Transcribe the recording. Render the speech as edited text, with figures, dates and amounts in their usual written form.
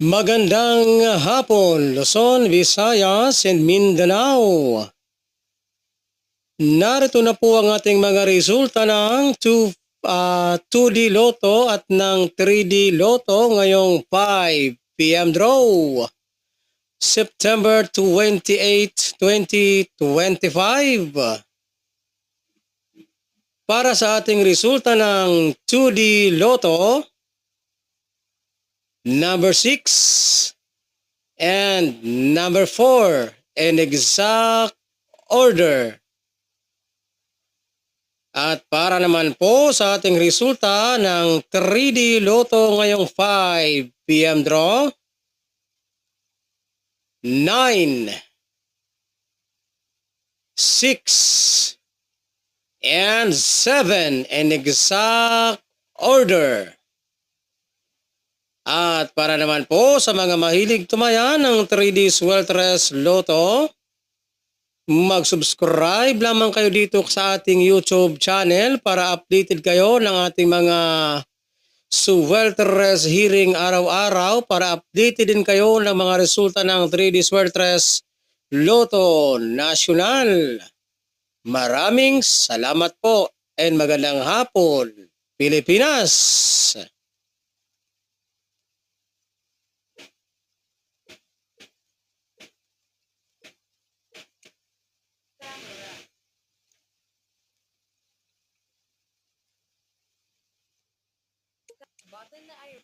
Magandang hapon, Luzon, Visayas, and Mindanao. Narito na po ang ating mga resulta ng 2D Lotto at ng 3D Lotto ngayong 5 p.m. draw. September 28, 2025. Para sa ating resulta ng 2D Lotto, number 6 and number 4 in exact order. At para naman po sa ating resulta ng 3D Lotto ngayong 5 p.m. draw, 9, 6, and 7 in exact order. At para naman po sa mga mahilig tumaya ng 3D Swelteress Lotto, mag-subscribe lamang kayo dito sa ating YouTube channel para updated kayo ng ating mga Swelteress hearing araw-araw, para updated din kayo ng mga resulta ng 3D Swelteress Lotto National. Maraming salamat po and magandang hapon, Pilipinas! Button na ay